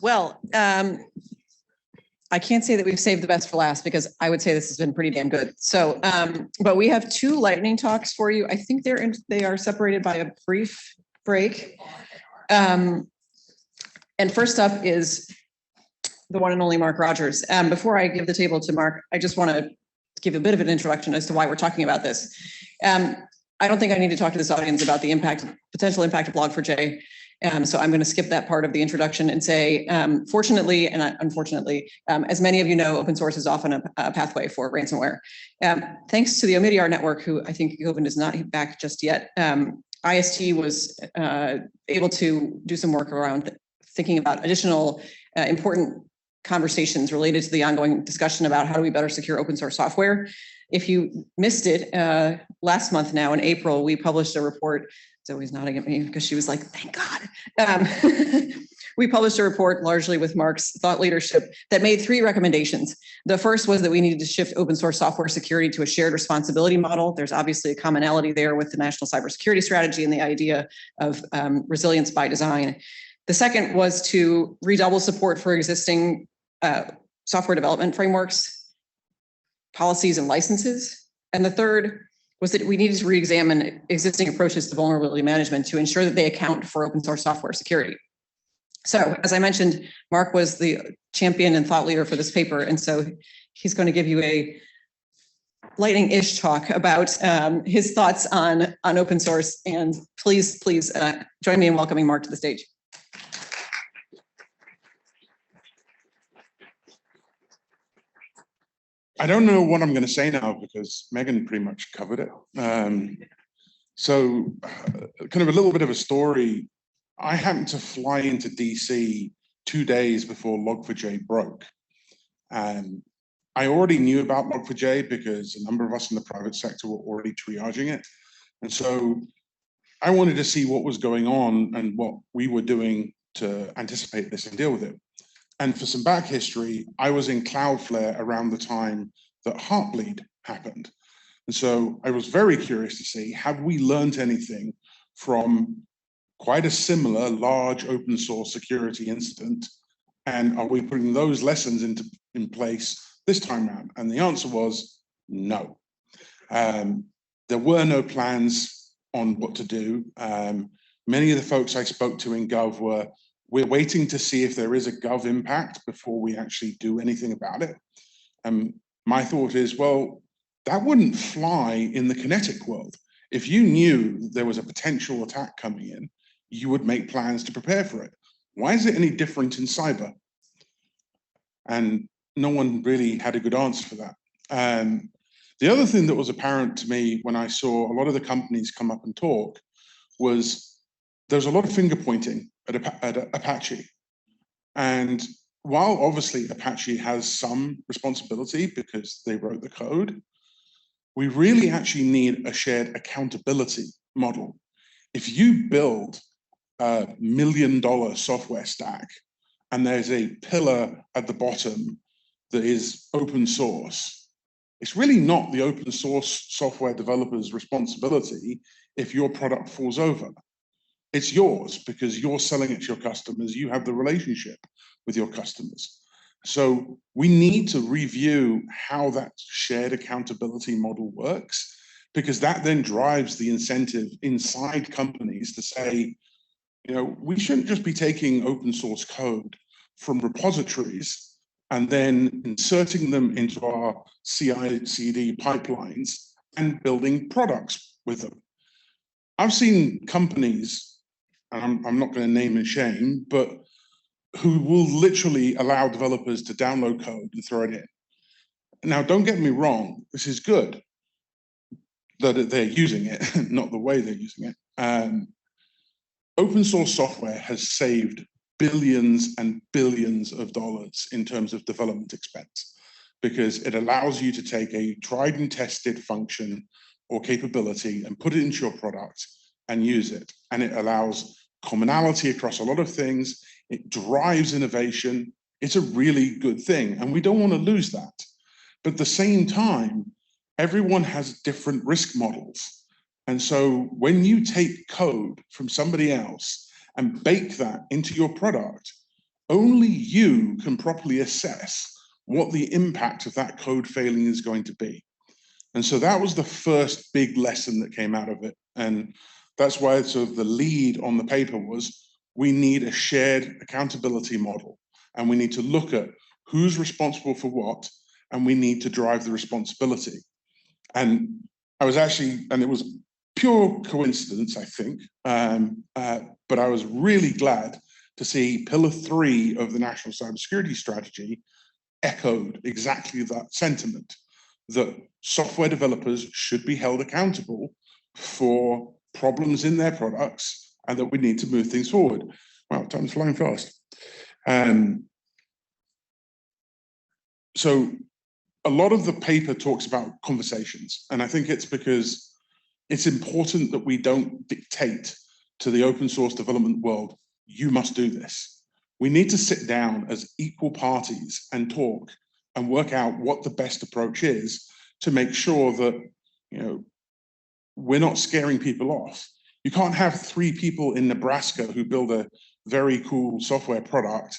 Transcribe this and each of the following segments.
Well, I can't say that we've saved the best for last because I would say this has been pretty damn good. So, but we have two lightning talks for you. I think they are separated by a brief break. And first up is the one and only Marc Rogers. Before I give the table to Marc, I just want to give a bit of an introduction as to why we're talking about this. I don't think I need to talk to this audience about the potential impact of Log4j. So I'm going to skip that part of the introduction and say, fortunately and unfortunately, as many of you know, open source is often a pathway for ransomware. Thanks to the Omidyar network, who I think Govind is not back just yet, IST was able to do some work around thinking about additional important conversations related to the ongoing discussion about how do we better secure open source software. If you missed it, last month now in April, we published a report. Zoe's nodding at me because she was like, thank God. We published a report largely with Marc's thought leadership that made 3 recommendations. The first was that we needed to shift open source software security to a shared responsibility model. There's obviously a commonality there with the national cybersecurity strategy and the idea of resilience by design. The second was to redouble support for existing software development frameworks, policies, and licenses. And the third was that we needed to re-examine existing approaches to vulnerability management to ensure that they account for open source software security. So, as I mentioned, Marc was the champion and thought leader for this paper, and so he's going to give you a lightning-ish talk about his thoughts on open source. And please join me in welcoming Marc to the stage. I don't know what I'm going to say now because Megan pretty much covered it. So kind of a little bit of a story. I happened to fly into DC 2 days before Log4j broke. And I already knew about Log4j because a number of us in the private sector were already triaging it. And so I wanted to see what was going on and what we were doing to anticipate this and deal with it. And for some back history, I was in Cloudflare around the time that Heartbleed happened. And so I was very curious to see, have we learned anything from quite a similar large open source security incident? And are we putting those lessons in place this time around? And the answer was no. There were no plans on what to do. Many of the folks I spoke to in Gov we're waiting to see if there is a Gov impact before we actually do anything about it. My thought is, well, that wouldn't fly in the kinetic world. If you knew there was a potential attack coming in, you would make plans to prepare for it. Why is it any different in cyber? And no one really had a good answer for that. The other thing that was apparent to me when I saw a lot of the companies come up and talk was there's a lot of finger pointing at Apache. And while obviously Apache has some responsibility because they wrote the code, we really actually need a shared accountability model. If you build $1 million software stack and there's a pillar at the bottom that is open source, it's really not the open source software developer's responsibility if your product falls over. It's yours because you're selling it to your customers. You have the relationship with your customers. So we need to review how that shared accountability model works, because that then drives the incentive inside companies to say, you know, we shouldn't just be taking open source code from repositories and then inserting them into our CI/CD pipelines and building products with them. I've seen companies, and I'm not going to name and shame, but who will literally allow developers to download code and throw it in. Now, don't get me wrong, this is good that they're using it, not the way they're using it. Open source software has saved billions and billions of dollars in terms of development expense, because it allows you to take a tried and tested function or capability and put it into your product and use it. And it allows commonality across a lot of things. It drives innovation. It's a really good thing. And we don't want to lose that. But at the same time, everyone has different risk models. And so when you take code from somebody else and bake that into your product, only you can properly assess what the impact of that code failing is going to be. And so that was the first big lesson that came out of it. And that's why sort of the lead on the paper was, we need a shared accountability model. And we need to look at who's responsible for what, and we need to drive the responsibility. And I was actually, and it was pure coincidence, I think, but I was really glad to see Pillar 3 of the National Cybersecurity Strategy echoed exactly that sentiment, that software developers should be held accountable for problems in their products and that we need to move things forward. Wow, time's flying fast. So a lot of the paper talks about conversations, and I think it's because it's important that we don't dictate to the open source development world, you must do this. We need to sit down as equal parties and talk and work out what the best approach is to make sure that, you know, we're not scaring people off. You can't have 3 people in Nebraska who build a very cool software product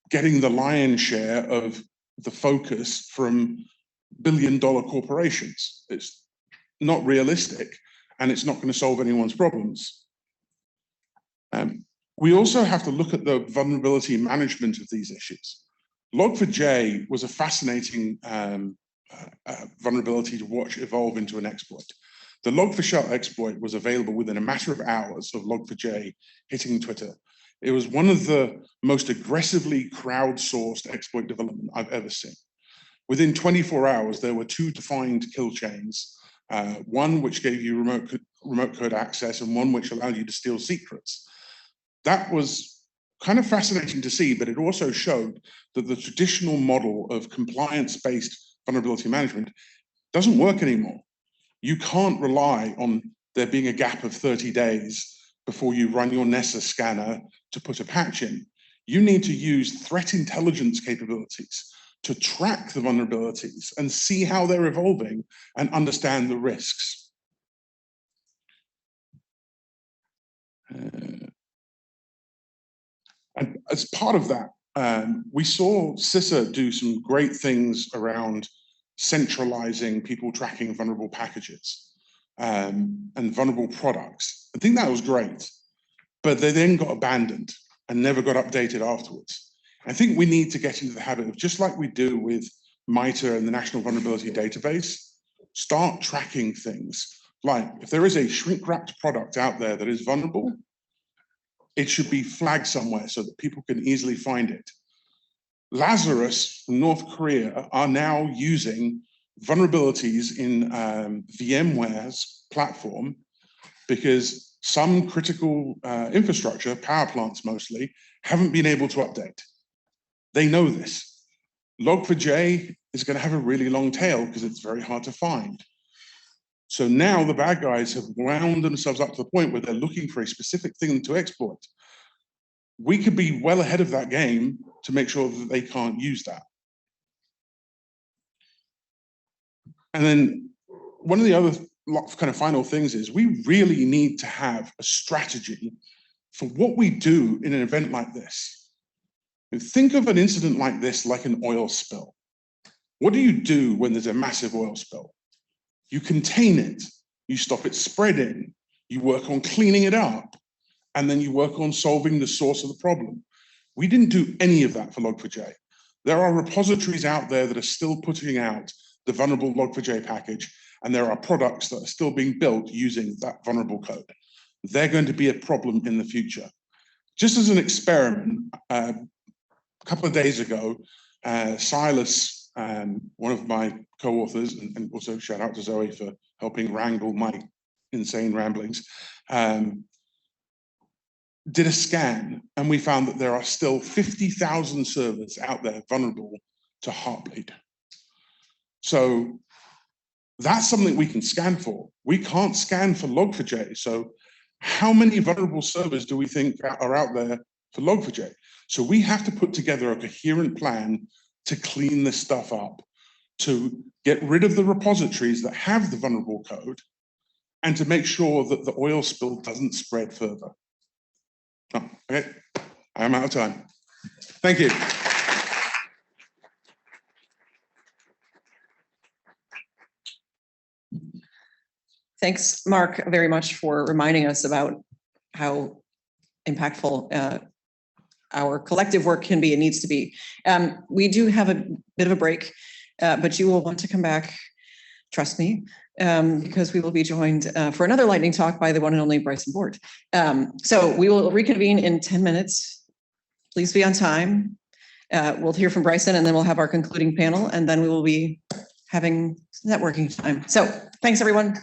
getting the lion's share of the focus from billion-dollar corporations. It's not realistic, and it's not going to solve anyone's problems. We also have to look at the vulnerability management of these issues. Log4j was a fascinating vulnerability to watch evolve into an exploit. The Log4Shell exploit was available within a matter of hours of Log4j hitting Twitter. It was one of the most aggressively crowdsourced exploit development I've ever seen. Within 24 hours, there were 2 defined kill chains, one which gave you remote code access and one which allowed you to steal secrets. That was kind of fascinating to see, but it also showed that the traditional model of compliance-based vulnerability management doesn't work anymore. You can't rely on there being a gap of 30 days before you run your Nessus scanner to put a patch in. You need to use threat intelligence capabilities to track the vulnerabilities and see how they're evolving and understand the risks. And as part of that, we saw CISA do some great things around centralizing people tracking vulnerable packages and vulnerable products. I think that was great, but they then got abandoned and never got updated afterwards. I think we need to get into the habit of, just like we do with MITRE and the National Vulnerability Database, start tracking things. Like if there is a shrink-wrapped product out there that is vulnerable, it should be flagged somewhere so that people can easily find it. Lazarus from North Korea are now using vulnerabilities in VMware's platform because some critical infrastructure, power plants mostly, haven't been able to update. They know this. Log4j is going to have a really long tail because it's very hard to find. So now the bad guys have wound themselves up to the point where they're looking for a specific thing to exploit. We could be well ahead of that game to make sure that they can't use that. And then one of the other kind of final things is we really need to have a strategy for what we do in an event like this. And think of an incident like this like an oil spill. What do you do when there's a massive oil spill? You contain it, you stop it spreading, you work on cleaning it up, and then you work on solving the source of the problem. We didn't do any of that for Log4j. There are repositories out there that are still putting out the vulnerable Log4j package, and there are products that are still being built using that vulnerable code. They're going to be a problem in the future. Just as an experiment, a couple of days ago, Silas, one of my co-authors, and also shout out to Zoe for helping wrangle my insane ramblings, did a scan, and we found that there are still 50,000 servers out there vulnerable to Heartbleed. So that's something we can scan for. We can't scan for Log4j. So how many vulnerable servers do we think are out there for Log4j? So we have to put together a coherent plan to clean this stuff up, to get rid of the repositories that have the vulnerable code, and to make sure that the oil spill doesn't spread further. Oh, okay, I'm out of time. Thank you. Thanks, Mark, very much for reminding us about how impactful our collective work can be and needs to be. We do have a bit of a break, but you will want to come back, trust me, because we will be joined for another lightning talk by the one and only Bryson Board. So we will reconvene in 10 minutes. Please be on time. We'll hear from Bryson and then we'll have our concluding panel and then we will be having networking time. So thanks, everyone.